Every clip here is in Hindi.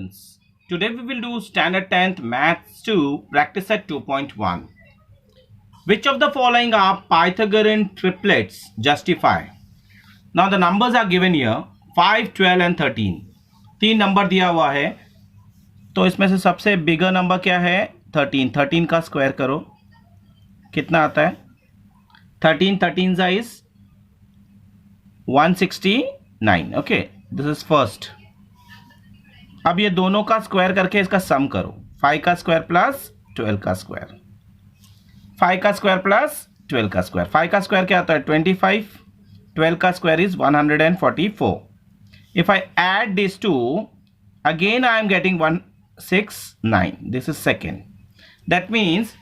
students, today we will do standard 10th maths 2 practice set 2.1. Which of the following are Pythagorean triplets? Justify. Now the numbers are given here 5, 12 and 13. तीन नंबर दिया हुआ है, तो इसमें से सबसे बिगर नंबर क्या है 13. 13 का स्क्वायर करो, कितना आता है 13 ज़ा is 169. Okay, this is first. अब ये दोनों का स्क्वायर करके इसका सम करो. 5 का स्क्वायर प्लस 12 का स्क्वायर, 5 का स्क्वायर प्लस 12 का स्क्वायर. 5 का स्क्वायर क्या आता है 25, 12 का square is 144. If I add these two, again I am getting 169. This is second. That means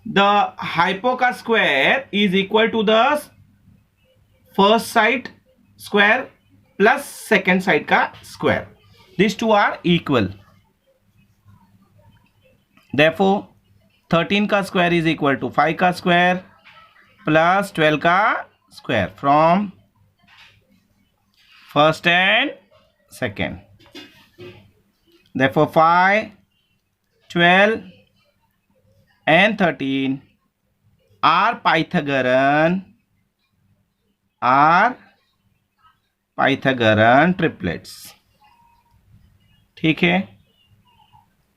the hypo का square is equal to the first side square plus second side का square. These two are equal. Therefore 13 का square is equal to 5 का square plus 12 का square from first and second. Therefore 5, 12 and 13 are Pythagorean triplets. ठीक है,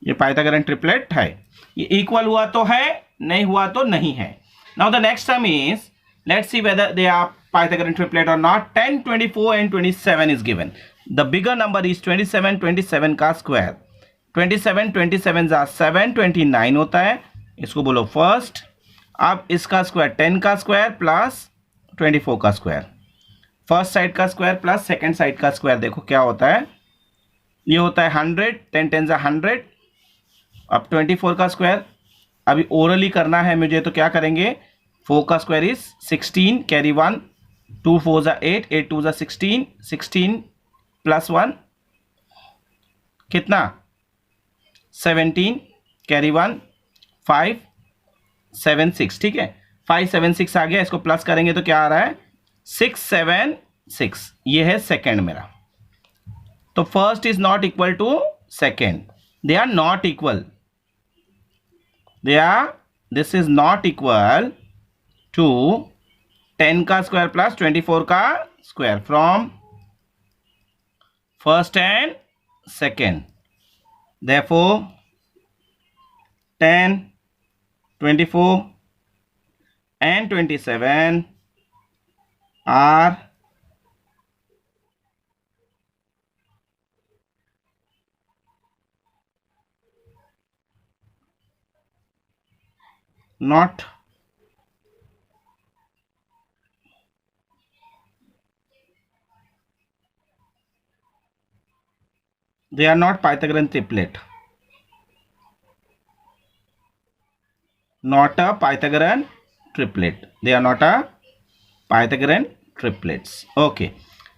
ये पाइथागोरन ट्रिपलेट है. ये इक्वल हुआ तो है, नहीं हुआ तो नहीं है. Now the next term is, let's see whether they are Pythagorean triplet or not. 10, 24 and 27 is given. The bigger number is 27. 27 का स्क्वायर 27. 27 जा 7, 29 होता है, इसको बोलो फर्स्ट. अब इसका स्क्वायर 10 का स्क्वायर प्लस 24 का स्क्वायर. फर्स्ट साइड का स्क्वायर प्लस सेकेंड साइड का स्क्वायर. देखो क्या होता है, ये होता है 100. 10 10 जा 100. अब 24 का स्क्वायर अभी ओरली करना है मुझे, तो क्या करेंगे 4 का स्क्वायर इज 16, कैरी 1, 2 4 जा 8, 8 2 जा 16, 16 प्लस 1 कितना 17, कैरी 1, 5 7 6. ठीक है, 5 7 6 आ गया. इसको प्लस करेंगे तो क्या आ रहा है 6 7 6. ये है सेकेंड मेरा. तो first is not equal to second. They are not equal. This is not equal to 10 का स्क्वायर प्लस 24 का square from first and second. Therefore 10, 24 and 27 are not Pythagorean triplet. Not a Pythagorean triplet. They are not a Pythagorean triplets. Okay.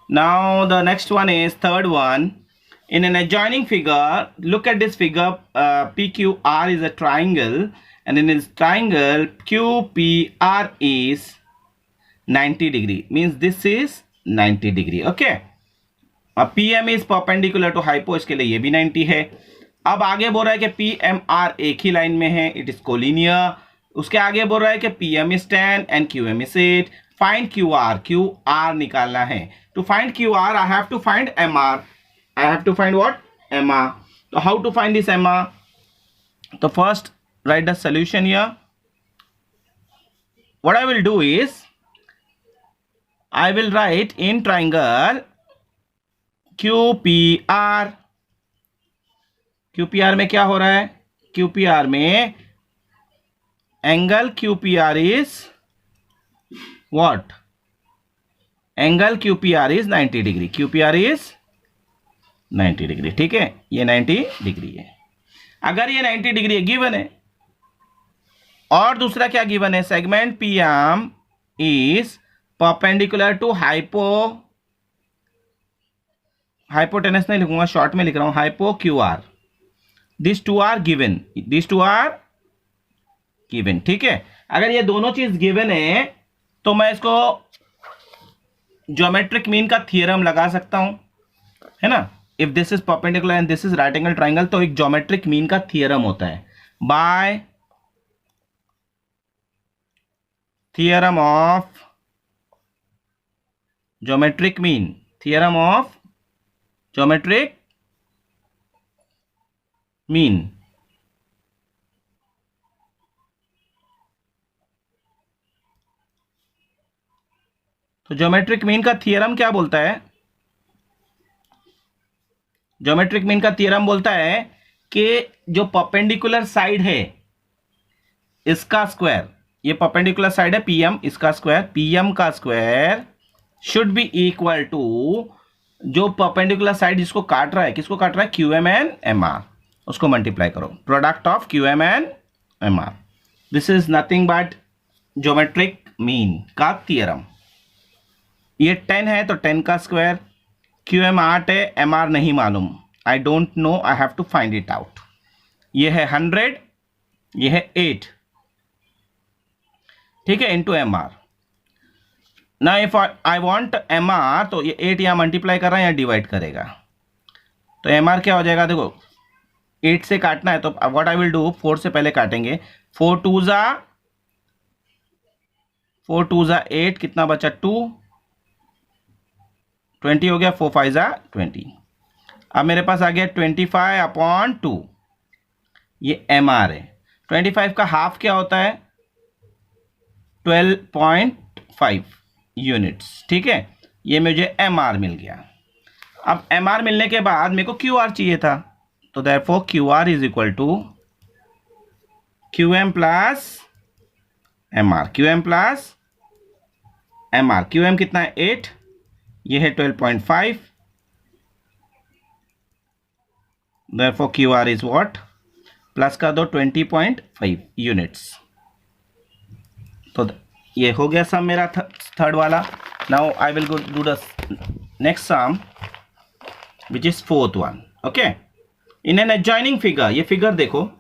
Now the next one is third one. In an adjoining figure, look at this figure. PQR is a triangle, and in this triangle QPR is 90 degree. Means this is 90 degree. Okay. अब PM is perpendicular to hypo, इसके लिए ये भी 90 है. अब आगे बोल रहा है कि PMR एक ही लाइन में है, इट इज कोलिनियर. उसके आगे बोल रहा है कि PM is 10 and QM is 8. Find QR निकालना है. To find QR I have to find MR. I have to find what? MR. So how to find this MR? So first write the solution here. What I will do is I will write in triangle QPR. QPR में क्या हो रहा है, QPR में angle QPR is what? Angle QPR is 90 degree. QPR is 90 degree. ठीक है, ये 90 डिग्री है. अगर ये 90 डिग्री है गिवन है, और दूसरा क्या गिवन है, segment PM is perpendicular to hypotenuse नहीं लिखूंगा, शॉर्ट में लिख रहा हूं, hypo QR. This two are given. ठीक है, अगर ये दोनों चीज गिवन है तो मैं इसको ज्योमेट्रिक मीन का थियरम लगा सकता हूं, है ना. If this is perpendicular and this is right angle triangle, तो एक ज्योमेट्रिक मीन का थियरम होता है, by theorem of geometric mean, theorem of geometric mean. तो ज्योमेट्रिक मीन का थियरम क्या बोलता है? ज्योमेट्रिक मीन का थियरम बोलता है कि जो परपेंडिकुलर साइड है इसका स्क्वायर, ये परपेंडिकुलर साइड है पीएम, इसका स्क्वायर, पीएम का square should be equal to जो परपेंडिकुलर साइड जिसको काट रहा है, किसको काट रहा है? क्यूएम एंड एमआर, उसको मल्टीप्लाई करो, product of QM and MR. This is nothing but geometric mean का थियरम। ये 10 है तो 10 का स्क्वायर, क्यू एम 8 है, एम आर नहीं मालूम, I don't know, I have to find it out. ये है 100, ये है 8, ठीक है, इंटू एम आर। ना if I want M R, तो ये 8 यहां मल्टीप्लाई कर रहा है या डिवाइड करेगा, तो एम आर क्या हो जाएगा? देखो 8 से काटना है तो व्हाट आई विल डू, 4 से पहले काटेंगे, 4 2 जा 8, कितना बचा? 2, 20 हो गया, 4 5 जा 20। अब मेरे पास आ गया 25/2, ये एम आर है। 25 का हाफ क्या होता है? 12.5 यूनिट्स, ठीक है, ये मुझे एम आर मिल गया। अब एम आर मिलने के बाद मेरे को क्यू आर चाहिए था, तो therefore Q R is equal to Q M plus M R, Q M plus M R. Q M कितना है? 8, ये है 12.5, therefore QR is what? Plus कर दो 20.5 यूनिट्स। तो ये हो गया सम मेरा थर्ड वाला। Now I will go do the next sum which is fourth one. Okay, in an adjoining figure, ये फिगर देखो,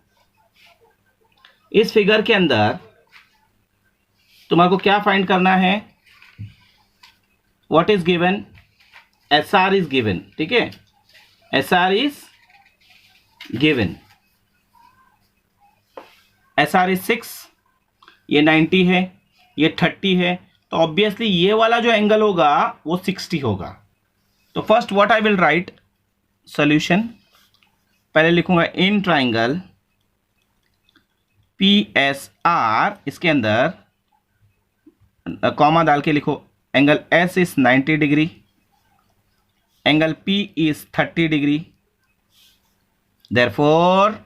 इस फिगर के अंदर तुम्हारे को क्या फाइंड करना है? What is given? S R is given, ठीक है, S R is given, S R is 6, ये 90 है, ये 30 है, तो ऑब्वियसली ये वाला जो एंगल होगा वो 60 होगा। तो first what I will write solution, पहले लिखूंगा in triangle P S R, इसके अंदर कॉमा डाल के लिखो, angle S is 90 degree, angle P is 30 degree, therefore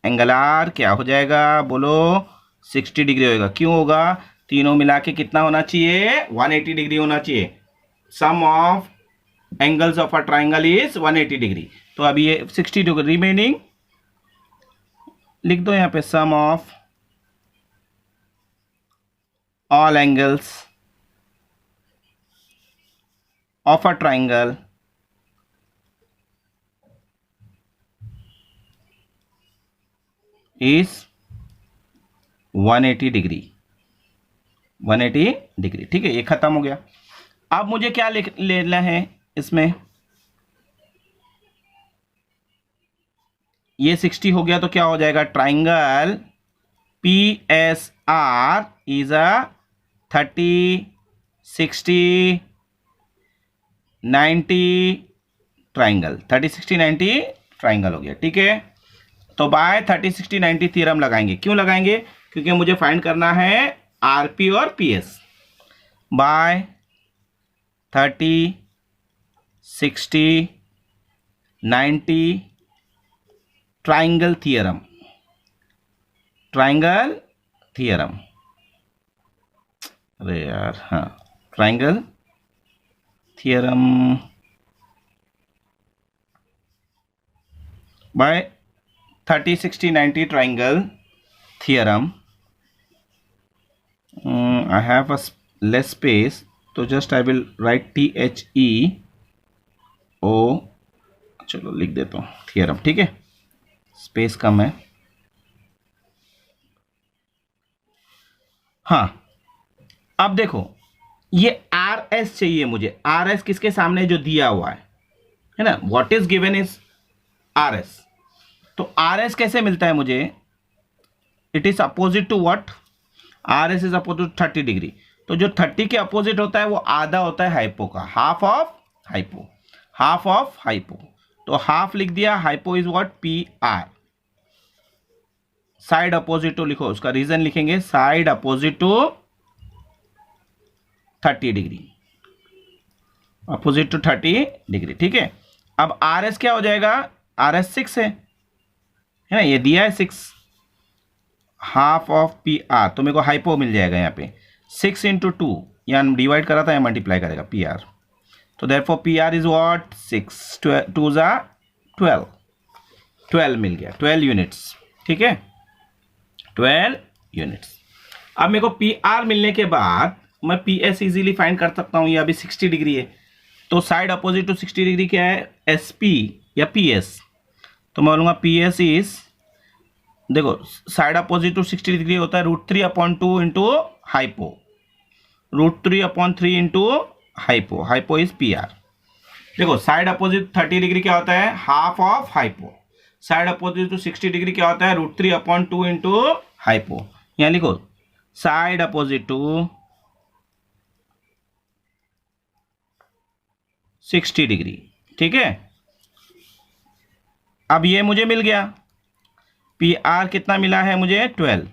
angle R क्या हो जाएगा? बोलो, 60 डिग्री होगा। क्यों होगा? तीनों मिला के कितना होना चाहिए? 180 डिग्री होना चाहिए। Sum of angles of a triangle is 180 degree. तो अभी ये 60 डिग्री, रिमेनिंग लिख दो यहां पे, sum of all angles of a triangle is 180 degree, 180 degree, ठीक है, ये खत्म हो गया। अब मुझे क्या लेना है इसमें? ये 60 हो गया तो क्या हो जाएगा? Triangle P S are is a 30 60 90 triangle, 30 60 90 triangle हो गया, ठीक है। तो बाय 30 60 90 थ्योरम लगाएंगे। क्यों लगाएंगे? क्योंकि मुझे फाइंड करना है आरपी और PS. By 30 60 90 triangle theorem, triangle theorem, अरे यार, हाँ, triangle theorem by 30 60 90 triangle theorem. I have a less space, so just I will write THEO, चलो लिख देता हूँ थियरम, ठीक है, स्पेस कम है। हाँ, अब देखो, ये आर एस चाहिए मुझे, आर एस किसके सामने? जो दिया हुआ है है ना. What is given is R S. तो आर एस कैसे मिलता है मुझे? It is opposite to what? R S is opposite to 30 degree. तो जो 30 के अपोजिट होता है वो आधा होता है हाइपो का, half of hypo, half of hypo. तो हाफ लिख दिया. Hypo is what? P R. Side opposite to लिखो, उसका रीजन लिखेंगे side opposite to 30 degree, opposite to 30 degree. ठीक है. अब आर एस क्या हो जाएगा? आर एस 6 है ना, ये दिया है 6, हाफ ऑफ पी आर. तो मेरे को हाइपो मिल जाएगा यहाँ पे 6 इंटू 2, यहाँ डिवाइड करा था, यहाँ मल्टीप्लाई करेगा पी आर. तो therefore P R is what? 6, 2 जा 12, 12 मिल गया, 12 यूनिट्स. ठीक है, 12 यूनिट्स. अब मेरे को पी आर मिलने के बाद मैं पी एस इजीली फाइंड कर सकता हूँ. ये अभी 60 डिग्री है, तो साइड अपोजिट टू 60 डिग्री क्या है? एस पी या पी एस. तो मैं बोलूँगा पी एस इज, देखो साइड अपोजिट टू 60 डिग्री होता है √3/2 into hypo, √3/3 into hypo. Hypo is P R. देखो साइड अपोजिट 30 डिग्री क्या होता है? Half of hypo. Side opposite to 60 degree क्या होता है? √3/2 इंटू हाइपो. यहाँ लिखो साइड अपोजिट टू 60 डिग्री. ठीक है. अब ये मुझे मिल गया. पी आर कितना मिला है मुझे? 12.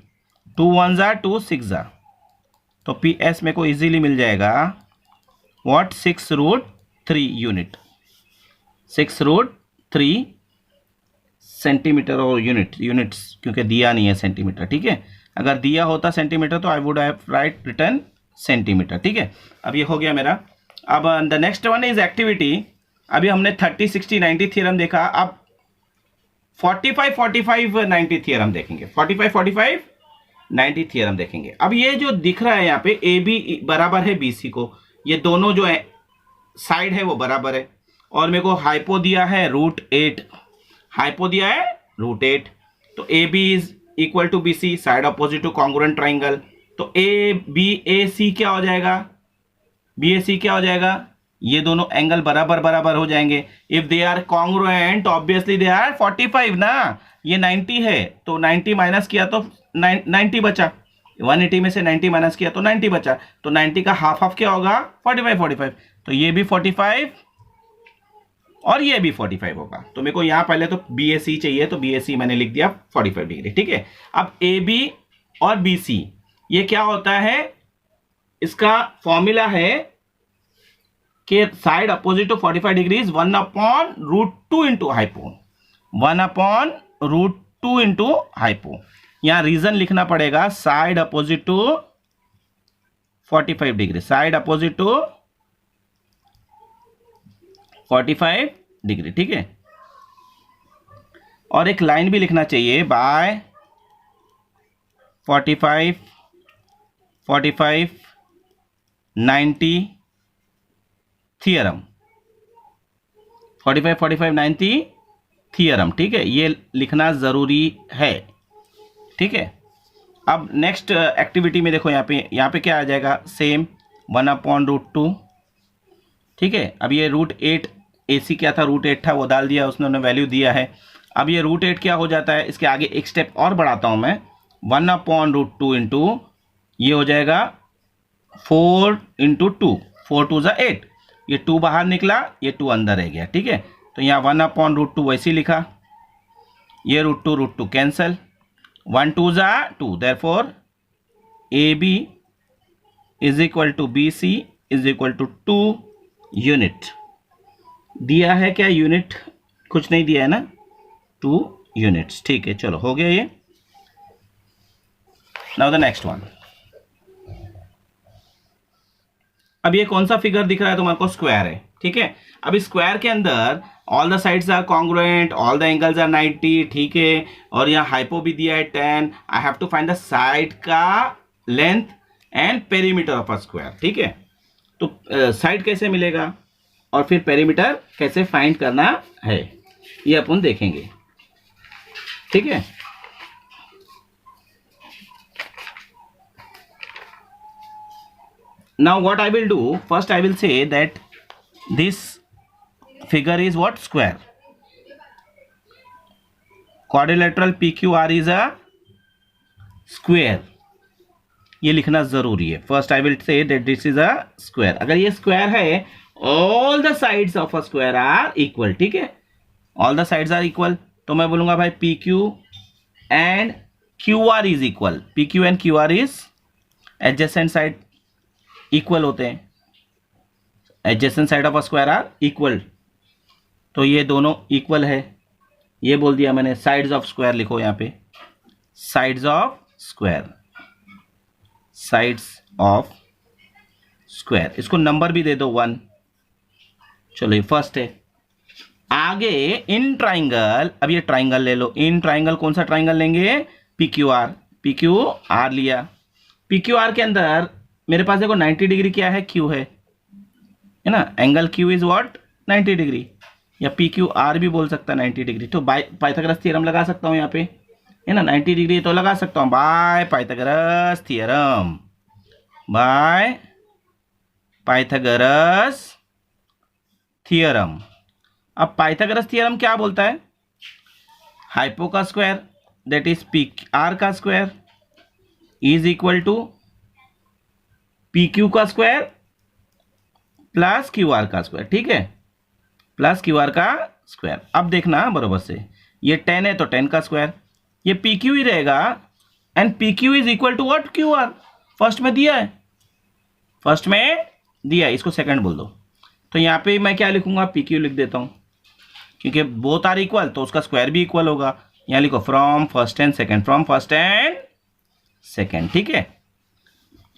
2 1 जा 2 6 जा. तो पी एस मेरे को इजीली मिल जाएगा व्हाट? 6√3 यूनिट. 6√3 सेंटीमीटर और यूनिट्स क्योंकि दिया नहीं है सेंटीमीटर. ठीक है, अगर दिया होता सेंटीमीटर तो I would have right return centimetre. ठीक है, अब ये हो गया मेरा. अब the next one is activity. अभी हमने 30 60 90 थ्योरम देखा. अब 45 45 90 थ्योरम देखेंगे. 45 45 90 थ्योरम देखेंगे. अब ये जो दिख रहा है यहाँ पे ए बी बराबर है बी सी को, ये दोनों जो है साइड है वो बराबर है. और मेरे को हाइपो दिया है √8, हाइपो दिया है √8. तो A B is equal to B C, side opposite to congruent triangle. तो ए बी ए सी क्या हो जाएगा? बी ए सी क्या हो जाएगा? ये दोनों एंगल बराबर बराबर हो जाएंगे. If they are congruent obviously they are 45 ना. ये 90 है तो 90 माइनस किया तो 90 बचा. 180 में से 90 माइनस किया तो 90 बचा. तो 90 का हाफ हाफ क्या होगा? 45 45. तो ये भी 45 और ये भी 45 होगा. तो मेरे को यहाँ पहले तो बी ए सी चाहिए, तो बी ए सी मैंने लिख दिया 45 डिग्री. ठीक है. अब ए बी और बी सी ये क्या होता है? इसका फॉर्मूला है कि side opposite to 45 degree 1/√2 into hypo, 1/√2 into hypo. यहां रीजन लिखना पड़ेगा side opposite to 45 degree, side opposite to 45 degree. ठीक है. और एक लाइन भी लिखना चाहिए बाय 45 45 90 थियरम, 45 45 90 थियरम. ठीक है, ये लिखना ज़रूरी है. ठीक है. अब नेक्स्ट एक्टिविटी में देखो, यहाँ पे क्या आ जाएगा? सेम 1/√2. ठीक है. अब ये √8 ए सी क्या था? √8 था, वो डाल दिया उसने, वैल्यू दिया है. अब ये √8 क्या हो जाता है? इसके आगे एक स्टेप और बढ़ाता हूँ मैं. 1/√2 इंटू ये हो जाएगा 4 इंटू 2, 4 2 जा 8. ये 2 बाहर निकला, ये 2 अंदर रह गया. ठीक है. तो यहाँ 1/√2 वैसे लिखा, ये √2 कैंसल, 1 2 जा 2. Therefore A B is equal to B C is equal to 2 unit. दिया है क्या यूनिट? कुछ नहीं दिया है ना, 2 यूनिट्स. ठीक है, चलो हो गया ये. Now the next one. अब ये कौन सा फिगर दिख रहा है तुम्हारे को? स्क्वायर है. ठीक है. अब इस स्क्वायर के अंदर all the sides are congruent, all the angles are 90. ठीक है. और यहाँ हाइपो भी दिया है 10. I have to find the side का length and perimeter of a square. ठीक है. तो साइड कैसे मिलेगा और फिर पेरीमीटर कैसे फाइंड करना है, ये अपन देखेंगे. ठीक है. Now what I will do, first I will say that this figure is what? Square. Quadrilateral PQR is a square. ये लिखना जरूरी है. First I will say that this is a square. अगर ये स्क्वायर है, all the sides of a square are equal. ठीक है, all the sides are equal. तो मैं बोलूंगा भाई P Q and Q R is equal. P Q and Q R is adjacent side equal होते हैं. Adjacent side of a square are equal. तो ये दोनों इक्वल है, ये बोल दिया मैंने. साइड्स ऑफ स्क्वायर लिखो यहाँ पे. Sides of square, sides of square. इसको नंबर भी दे दो 1. चलो ये फर्स्ट है. आगे इन ट्राइंगल. अब ये ट्राइंगल ले लो. इन ट्राइंगल कौन सा ट्राइंगल लेंगे? P Q are. P Q are लिया. पी क्यू आर के अंदर मेरे पास देखो 90 डिग्री क्या है? क्यू है ना. Angle Q is what? 90 degree. या पी क्यू आर भी बोल सकता है 90 डिग्री. तो बाय पाइथागोरस थ्योरम लगा सकता हूं यहाँ पे, है ना. 90 डिग्री तो लगा सकता हूं by Pythagoras theorem. By Pythagoras theorem. अब पाइथागोरस थ्योरम क्या बोलता है? हाइपो का square that is P R का square is equal to P Q का स्क्वायर प्लस क्यू आर का स्क्वायर. ठीक है, प्लस क्यू आर का स्क्वायर. अब देखना बरोबर से, ये 10 है तो 10 का स्क्वायर. ये पी क्यू ही रहेगा and P Q is equal to what? Q R. First में दिया है, फर्स्ट में दिया है. इसको सेकंड बोल दो. तो यहाँ पे मैं क्या लिखूंगा? पी क्यू लिख देता हूं, क्योंकि बोथ आर इक्वल तो उसका स्क्वायर भी इक्वल होगा. यहाँ लिखो from first and second. From first and second. ठीक है.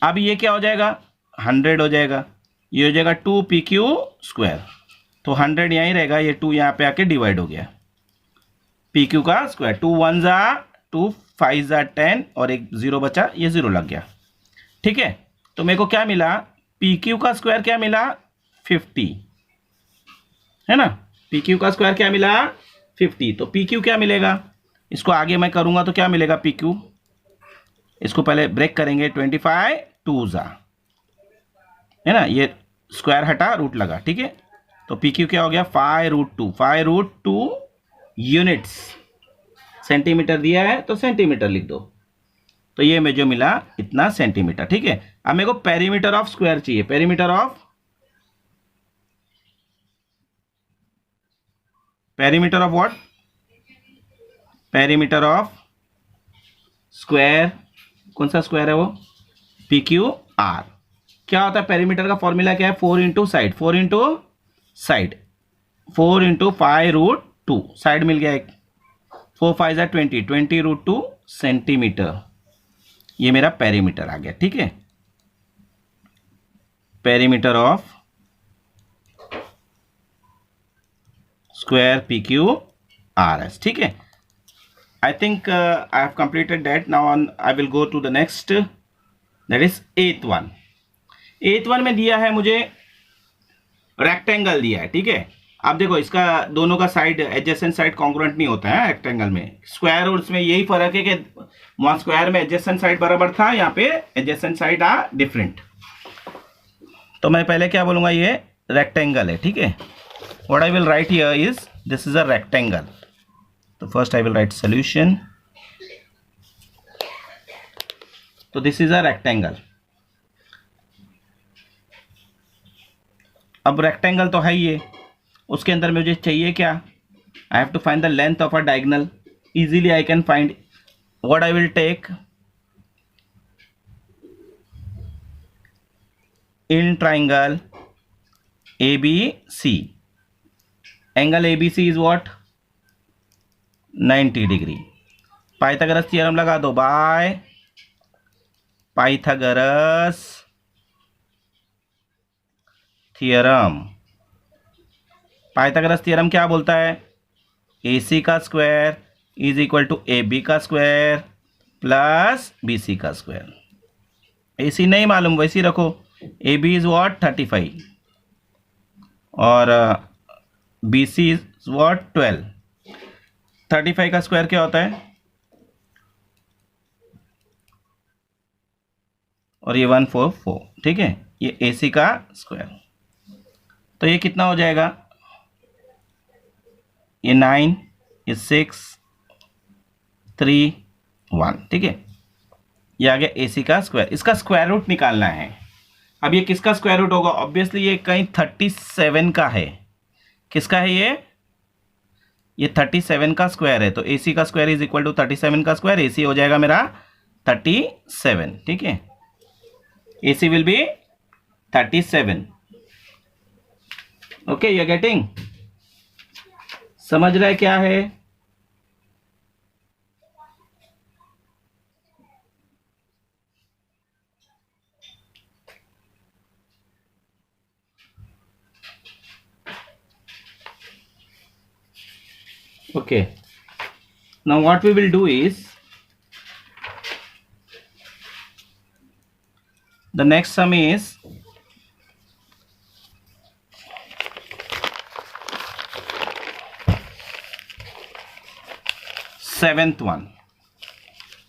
अब ये क्या हो जाएगा? 100 हो जाएगा. ये हो जाएगा 2 पी क्यू स्क्वायर. तो 100 यहीं रहेगा. ये 2 यहाँ पे आके डिवाइड हो गया. पी क्यू का स्क्वायर. 2 1 जा 2, 5 जा 10 और एक 0 बचा, ये 0 लग गया. ठीक है. तो मेरे को क्या मिला? पी क्यू का स्क्वायर क्या मिला? 50, है ना. पी क्यू का स्क्वायर क्या मिला? 50. तो पी क्यू क्या मिलेगा? इसको आगे मैं करूंगा तो क्या मिलेगा? पी क्यू, इसको पहले ब्रेक करेंगे. 25 2 जा, है ना. ये स्क्वायर हटा, रूट लगा. ठीक है. तो पी क्यू क्या हो गया? 5√2. 5√2 यूनिट्स. सेंटीमीटर दिया है तो सेंटीमीटर लिख दो. तो ये में जो मिला इतना सेंटीमीटर. ठीक है. अब मेरे को पेरीमीटर ऑफ स्क्वायर चाहिए. Perimeter of what? Perimeter of square. कौन सा स्क्वायर है वो? P Q R. क्या होता है पेरीमीटर का? फॉर्मूला क्या है? 4 into side. 4 into side. 4 into 5√2. Side मिल गया एक. 4 5 जा 20. 20√2 सेंटीमीटर. ये मेरा पेरीमीटर आ गया. ठीक है. Perimeter of square P Q R S. ठीक है. I think I have completed that. Now on I will go to the next, that is 8th one. 8th one में दिया है मुझे रेक्टेंगल दिया है. ठीक है. अब देखो इसका दोनों का साइड एडजेसेंट साइड कॉन्ग्रुएंट नहीं होता है रेक्टेंगल में. स्क्वायर और उसमें यही फर्क है कि वहां स्क्वायर में एडजेसेंट साइड बराबर था, यहाँ पे एडजेसेंट साइड आर डिफरेंट. तो मैं पहले क्या बोलूंगा? ये रेक्टेंगल है. ठीक है. What I will write here is this is a rectangle. तो first I will write solution. तो दिस इज अ रेक्टेंगल. अब रेक्टेंगल तो है ये, उसके अंदर मुझे चाहिए क्या? I have to find the length of a diagonal. Easily I can find. What I will take? In triangle ABC, angle ABC is what? 90 degree. Pythagoras theorem लगा दो. By Pythagoras theorem. Pythagoras theorem क्या बोलता है? AC का square is equal to AB का स्क्वायर प्लस BC का स्क्वायर. AC नहीं मालूम वैसे रखो. AB is what? 35 और BC इज व्हाट? 12. 35 का स्क्वायर क्या होता है? और ये 144. ठीक है. ये AC का स्क्वायर. तो ये कितना हो जाएगा? ये 9, ये 6, 3, 1, ठीक है। ये आ गया AC का स्क्वायर। इसका स्क्वायर रूट निकालना है। अब ये किसका स्क्वायर रूट होगा? ऑब्वियसली ये कहीं 37 का है। किसका है ये 37 का स्क्वायर है। तो AC का स्क्वायर इज इक्वल टू 37 का स्क्वायर। AC हो जाएगा मेरा 37, ठीक है। AC will be 37। Okay, you are getting? समझ रहे क्या है? Okay, now what we will do is, the next sum is seventh one.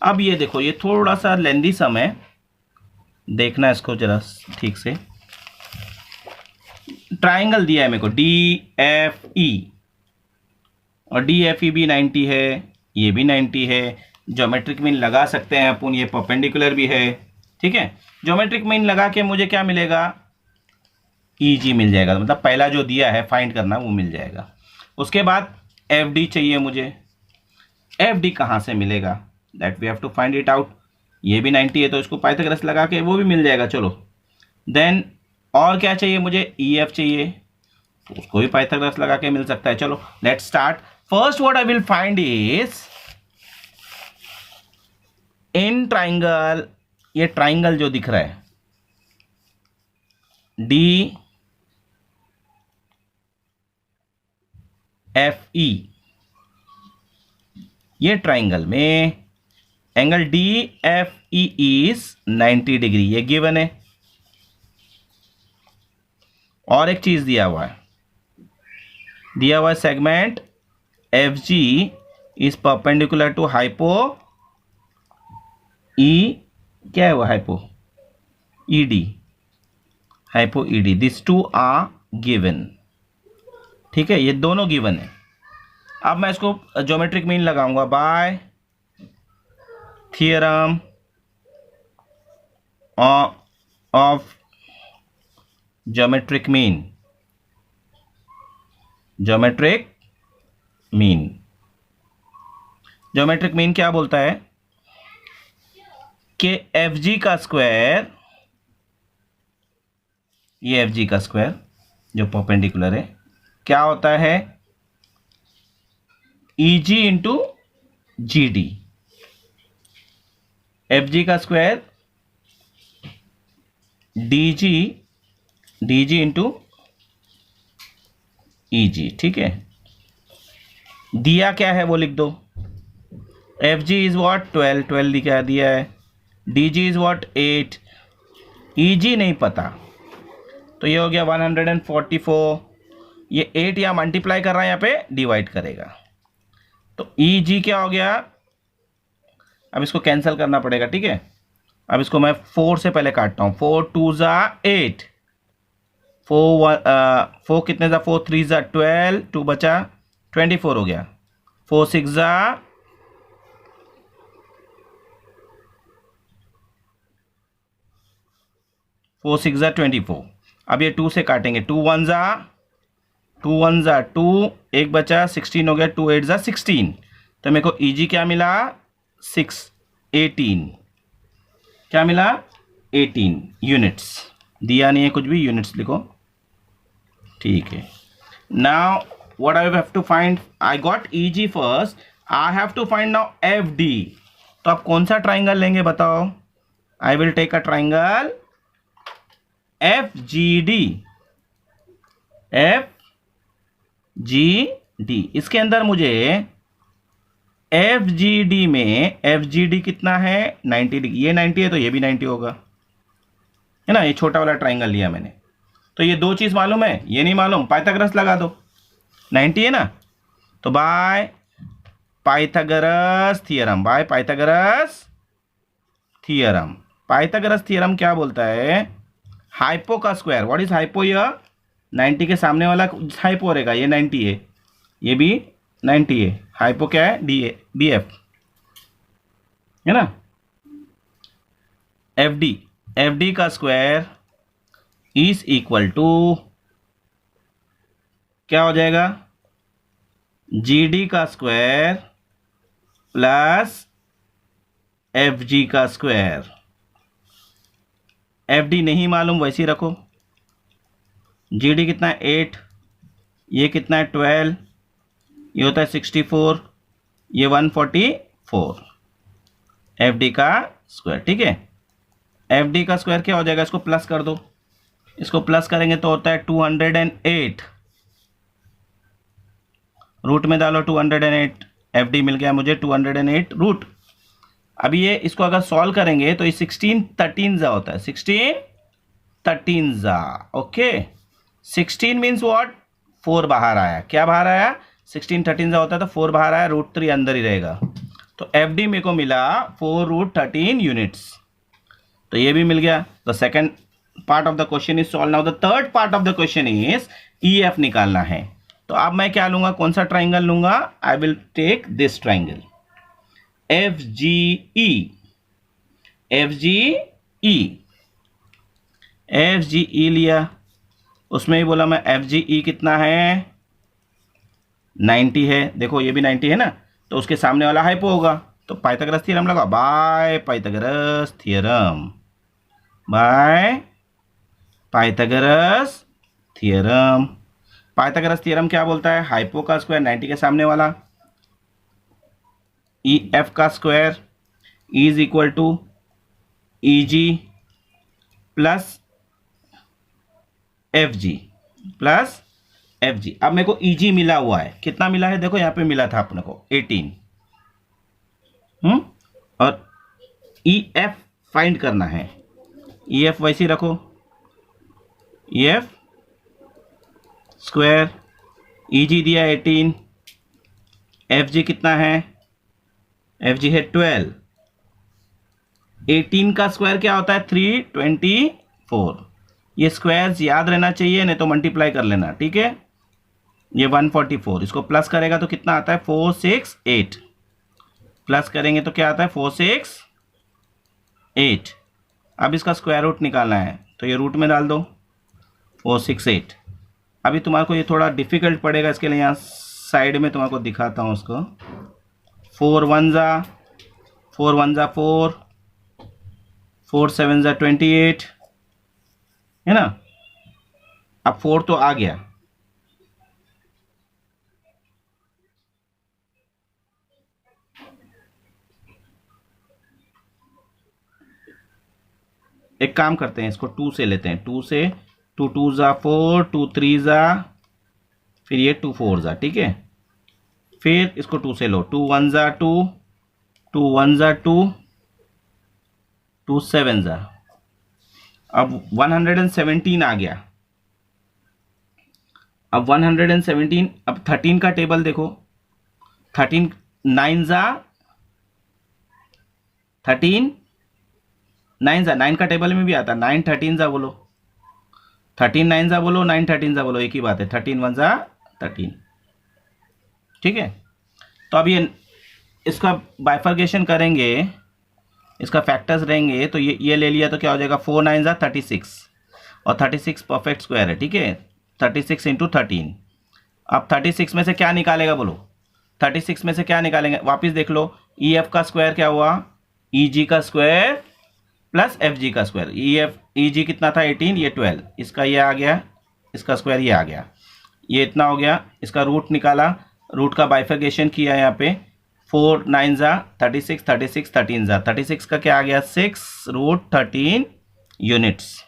अब ये देखो, ये थोड़ा सा लेंदी सम है, देखना इसको जरा ठीक से। ट्राइंगल दिया है मेरे को DFE, और DFE भी 90 है, ये भी 90 है। ज्योमेट्रिक मीन लगा सकते हैं अपन, ये परपेंडिकुलर भी है, ठीक है। ज्योमेट्रिक मीन लगा के मुझे क्या मिलेगा? EG मिल जाएगा। मतलब पहला जो दिया है फाइंड करना वो मिल जाएगा। उसके बाद FD चाहिए मुझे। FD कहाँ से मिलेगा? That we have to find it out. ये भी 90 है तो इसको पाइथागोरस लगा के वो भी मिल जाएगा। चलो देन और क्या चाहिए मुझे? EF चाहिए, तो उसको भी पाइथागोरस लगा के मिल सकता है। चलो let's start. First what I will find is in triangle, ये ट्राइंगल जो दिख रहा है DFE, ये ट्राइंगल में एंगल DFE इज 90 डिग्री, ये गिवन है। और एक चीज दिया हुआ है segment FG is perpendicular to hypo क्या है वो? Hypo ED। This two are given, ठीक है, ये दोनों गिवन है। अब मैं इसको ज्योमेट्रिक मीन लगाऊंगा by theorem of geometric mean. Geometric mean क्या बोलता है कि FG का स्क्वायर, ये FG का स्क्वायर जो परपेंडिकुलर है, क्या होता है? EG into GD। FG का स्क्वायर DG इंटू EG, ठीक है। दिया क्या है वो लिख दो। FG is what? 12 लिखा दिया है। DG is what? 8। EG नहीं पता, तो ये हो गया 144। ये 8 या मल्टीप्लाई कर रहा है, यहाँ पे डिवाइड करेगा, तो EG क्या हो गया? अब इसको कैंसिल करना पड़ेगा, ठीक है। अब इसको मैं 4 से पहले काटता हूँ। 4 2 ज़ा 8, 4 कितने ज़ा? 4 3 ज़ा 12, 2 बचा 24 हो गया। 4 6 ज़ा 24। अब ये 2 से काटेंगे। 2 1 ज़ा 2, एक बचा 16 हो गया। 2 8 ज़ा 16, तो मेरे को EG क्या मिला? 18। क्या मिला? 18 यूनिट्स। दिया नहीं है कुछ भी, यूनिट्स लिखो, ठीक है। Now what I have to find? I got EG first, I have to find now FD। तो आप कौन सा ट्राइंगल लेंगे बताओ? I will take a triangle FGD। इसके अंदर मुझे FGD में, FGD कितना है? 90 डिग्री। ये 90 है तो ये भी 90 होगा, है ना। ये छोटा वाला ट्राइंगल लिया मैंने, तो ये दो चीज मालूम है, ये नहीं मालूम, पाइथागोरस लगा दो। 90 है ना, तो bye Pythagoras theorem, Pythagoras theorem क्या बोलता है? हाइपो का स्क्वायर। What is hypo? ये 90 के सामने वाला हाइपो रहेगा, ये 90 है, ये भी 90 है, हाइपो क्या है, डी ए डी एफ है ना। एफ डी का स्क्वायर इज इक्वल टू क्या हो जाएगा, जी डी का स्क्वायर प्लस एफ जी का स्क्वायर। एफ डी नहीं मालूम वैसे ही रखो, जी डी कितना है 8, ये कितना है 12, ये होता है 64, ये 144 एफ डी का स्क्वायर। ठीक है, एफ डी का स्क्वायर क्या हो जाएगा, इसको प्लस कर दो, इसको प्लस करेंगे तो होता है 208, रूट में डालो 208, एफ डी मिल गया मुझे 208 रूट। अभी ये इसको अगर सॉल्व करेंगे तो ये 16 13 जा होता है, 16 13 जा। ओके, 16 मीन्स व्हाट, 4 बाहर आया, क्या बाहर आया, 16 13 जा होता है तो 4 बाहर आया, √3 अंदर ही रहेगा। तो एफ डी मेरे को मिला 4√13 यूनिट्स, तो ये भी मिल गया। The second part of the question is solve. Now the third part of the question is E F निकालना है। तो अब मैं क्या लूंगा, कौन सा ट्राइंगल लूंगा, I will take this triangle F G E, F G E, F G E लिया, उसमें ही बोला मैं एफ जी ई कितना है 90 है, देखो ये भी 90 है ना, तो उसके सामने वाला हाइपो होगा, तो पाइथागोरस थ्योरम लगा, bye Pythagoras theorem, by Pythagoras theorem. Pythagoras theorem क्या बोलता है, हाइपो का स्क्वायर 90 के सामने वाला, ई एफ का square is equal to E G plus F G plus F G. अब मेरे को ई जी मिला हुआ है, कितना मिला है, देखो यहाँ पे मिला था अपने को 18, और ई एफ फाइंड करना है, ई एफ वैसे ही रखो, ई एफ स्क्वायर, ई जी दिया 18, एफ जी कितना है, एफ जी है 12, 18 का स्क्वायर क्या होता है 324, ये स्क्वायर्स याद रहना चाहिए, नहीं तो मल्टीप्लाई कर लेना। ठीक है, ये 144, इसको प्लस करेगा तो कितना आता है 468, प्लस करेंगे तो क्या आता है 468। अब इसका स्क्वायर रूट निकालना है, तो ये रूट में डाल दो 468। अभी तुम्हारे को ये थोड़ा डिफिकल्ट पड़ेगा, इसके लिए यहाँ साइड में तुम्हारे को दिखाता हूँ उसको। 4 1 जा 4 1 जा 4, 4 7 जा 28 है ना। अब 4 तो आ गया, एक काम करते हैं, इसको 2 से लेते हैं, 2 से 2 2 जा 4, 2 3 जा, फिर ये 2 4 जा। ठीक है, फिर इसको 2 से लो, 2 1 जा 2, 2 1 जा 2, 2 7 जा। अब 117 आ गया, अब 117, अब 13 का टेबल देखो, 13 9 जा 13, 9 जा 9 का टेबल में भी आता, 9 13 जा बोलो, 13 9 जा बोलो, 9 13 जा बोलो, एक ही बात है, 13 1 जा 13। ठीक है, तो अब ये इसका बाइफर्केशन करेंगे, इसका फैक्टर्स रहेंगे, तो ये ले लिया तो क्या हो जाएगा 4 9 जा 36, और 36 परफेक्ट स्क्वायर है। ठीक है, 36 इंटू 13। अब 36 में से क्या निकालेगा बोलो, 36 में से क्या निकालेंगे, वापस देख लो, ई एफ का स्क्वायर क्या हुआ, ई जी का स्क्वायर प्लस एफ जी का स्क्वायर। ई जी कितना था 18, ये 12, इसका ये आ गया, इसका स्क्वायर ये आ गया, ये इतना हो गया, इसका रूट निकाला, रूट का बाइफर्केशन किया यहाँ पे, 4 9 जा 36, 36 13 जा, 36 का क्या आ गया 6√13 यूनिट्स।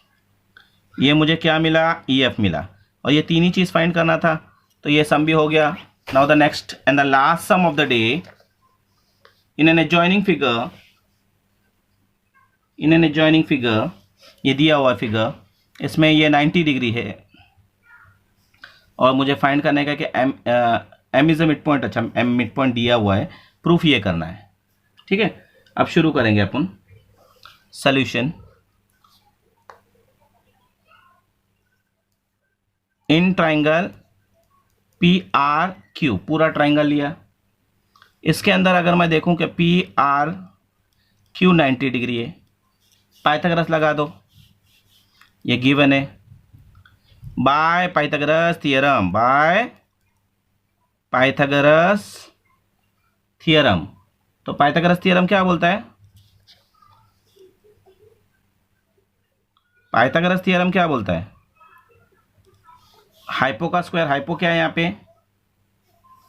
ये मुझे क्या मिला, ई एफ मिला, और ये तीन ही चीज़ फाइंड करना था, तो ये सम भी हो गया। Now the next and the last sum of the day, in an adjoining figure, in an adjoining figure, ये दिया हुआ फिगर, इसमें ये 90 डिग्री है, और मुझे फाइंड करने का कि M is a mid point. अच्छा, एम मिड पॉइंट दिया हुआ है, प्रूफ ये करना है। ठीक है, अब शुरू करेंगे अपन solution. In triangle P R Q, पूरा ट्राइंगल लिया। इसके अंदर अगर मैं देखूं कि पी आर क्यू 90 डिग्री है, पाइथागोरस लगा दो, ये गिवन है by Pythagoras theorem, by Pythagoras theorem. तो पाइथागोरस थियरम क्या बोलता है? पाइथागोरस थियरम क्या बोलता है? हाइपो का स्क्वायर, हाइपो क्या है यहाँ पे?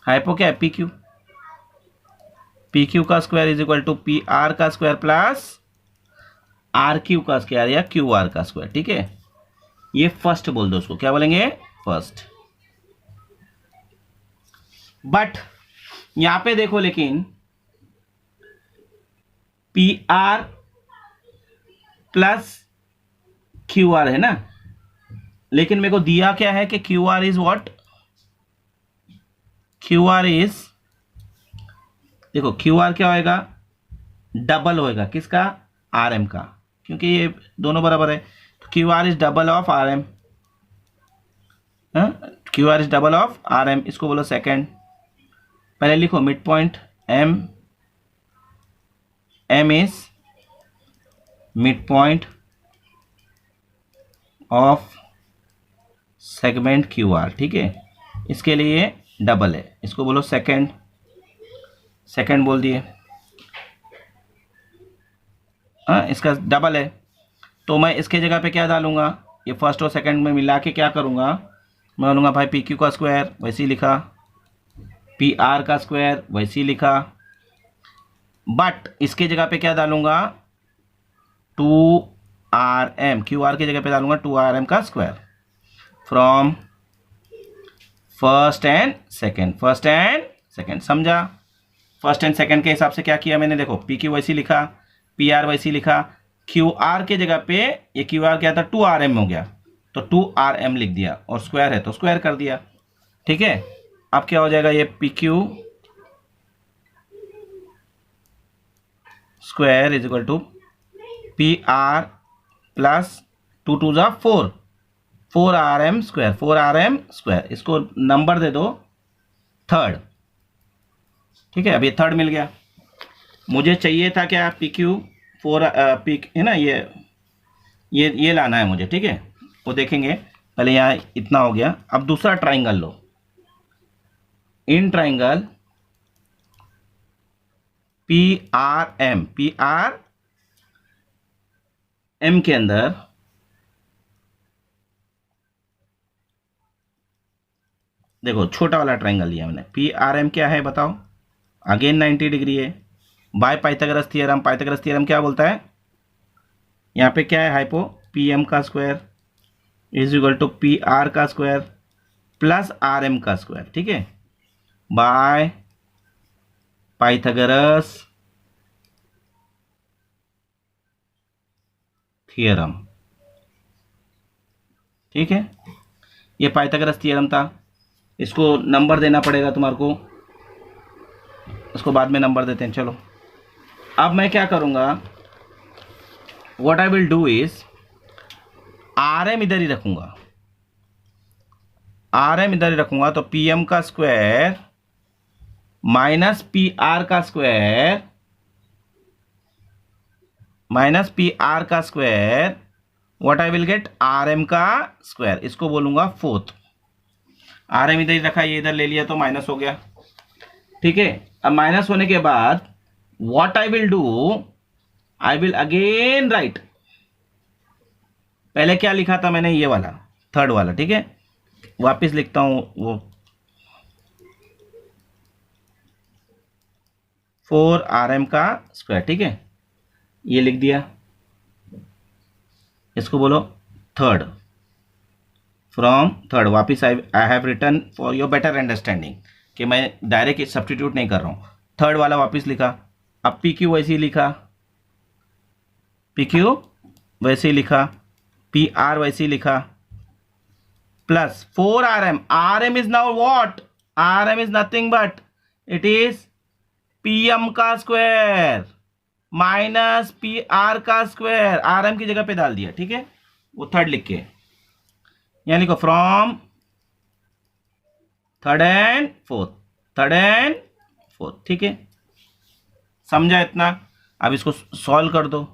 हाइपो क्या है? P Q. पी क्यू का square is equal to P R का स्क्वायर प्लस आर क्यू का स्क्वायर या क्यू आर का स्क्वायर। ठीक है, ये फर्स्ट बोल दो उसको, क्या बोलेंगे? फर्स्ट। बट यहां पे देखो, लेकिन P R plus Q are है ना, लेकिन मेरे को दिया क्या है कि Q R is what? Q R is, देखो क्यू आर क्या होएगा? डबल होएगा किसका? आर एम का, क्योंकि ये दोनों बराबर है। तो Q R is double of R M. Q R is double of R M, इसको बोलो सेकेंड। पहले लिखो mid point M, M is mid point of segment Q R. ठीक है, इसके लिए डबल है, इसको बोलो सेकेंड। सेकेंड बोल दिए, हाँ इसका डबल है, तो मैं इसके जगह पे क्या डालूंगा? ये फर्स्ट और सेकंड में मिला के क्या करूंगा? मैं बोलूँगा भाई पी क्यू का स्क्वायर, वैसे ही लिखा, पी आर का स्क्वायर वैसे ही लिखा, बट इसके जगह पे क्या डालूंगा? 2rm, क्यू आर की जगह पे डालूंगा 2rm का square from first and second. First and second, समझा? फर्स्ट एंड सेकेंड के हिसाब से क्या किया मैंने? देखो पी क्यू वैसे ही लिखा, पी आर वैसे ही लिखा, क्यू आर के जगह पे ये क्यू आर क्या था? 2rm हो गया, तो 2rm लिख दिया, और स्क्वायर है तो स्क्वायर कर दिया। ठीक है, अब क्या हो जाएगा? ये P Q square is equal to P R plus 2 2 जा 4, 4rm स्क्वायर, 4rm स्क्वायर। इसको नंबर दे दो थर्ड। ठीक है, अब ये थर्ड मिल गया। मुझे चाहिए था क्या? पी क्यू 4 पी है ना, ये लाना है मुझे। ठीक है, वो देखेंगे, पहले यहाँ इतना हो गया। अब दूसरा ट्राइंगल लो। In triangle P R M, P R M के अंदर देखो छोटा वाला ट्राइंगल लिया मैंने। पी आर एम क्या है बताओ? अगेन 90 डिग्री है, by Pythagoras theorem. Pythagoras theorem क्या बोलता है? यहाँ पे क्या है? हाइपो, पी एम का square is equal to P R का स्क्वायर प्लस आर एम का स्क्वायर। ठीक है, बाय पाइथागोरस थियरम। ठीक है, ये पाइथागोरस थियरम था, इसको नंबर देना पड़ेगा तुम्हारे को, इसको बाद में नंबर देते हैं। चलो, अब मैं क्या करूंगा? What I will do is R M इधर ही रखूंगा, आर एम इधर ही रखूंगा, तो पी एम का स्क्वायर माइनस पी आर का स्क्वायर, माइनस पी आर का square, what I will get? R M का स्क्वायर। इसको बोलूंगा फोर्थ। आर एम इधर ही रखा, ये इधर ले लिया तो माइनस हो गया। ठीक है, अब माइनस होने के बाद what I will do? I will again right, पहले क्या लिखा था मैंने? ये वाला थर्ड वाला। ठीक है, वापिस लिखता हूं वो 4rm का स्क्वायर। ठीक है, ये लिख दिया, इसको बोलो थर्ड, फ्रॉम थर्ड। वापिस I have written for your better understanding कि मैं डायरेक्ट सब्स्टिट्यूट नहीं कर रहा हूं। थर्ड वाला वापिस लिखा, अब पी क्यू वैसे ही लिखा, पी क्यू वैसे ही लिखा, पी आर वैसे ही लिखा, plus 4rm। rm is now what? rm is nothing but it is pm का स्क्वायर माइनस पी आर का स्क्वायर, rm की जगह पे डाल दिया। ठीक है, वो थर्ड लिख के यहाँ लिखो, from third and fourth, third and fourth, ठीक है, समझा इतना। अब इसको सॉल्व कर दो।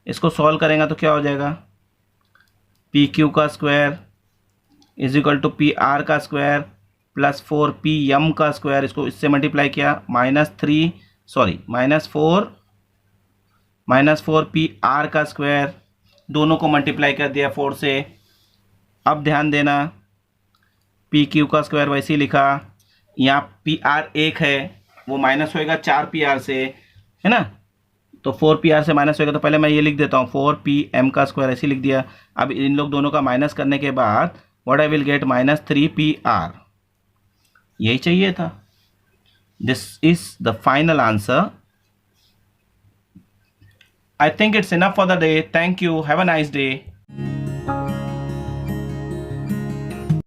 इसको सॉल्व करेंगे तो क्या हो जाएगा, पी क्यू का square is equal to P R का स्क्वायर प्लस 4 पी एम का स्क्वायर, इसको इससे मल्टीप्लाई किया, माइनस फोर पी आर का स्क्वायर, दोनों को मल्टीप्लाई कर दिया 4 से। अब ध्यान देना, पी क्यू का स्क्वायर वैसे ही लिखा, यहाँ पी आर एक है, वो माइनस होएगा 4 पी आर से, है ना, तो 4 पी आर से माइनस होएगा, तो पहले मैं ये लिख देता हूँ 4 पी एम का स्क्वायर, ऐसे लिख दिया। अब इन लोग दोनों का माइनस करने के बाद what I will gate, -3 P R, यही चाहिए था। This is the final answer. I think it's enough for the day. Thank you. Have a nice day.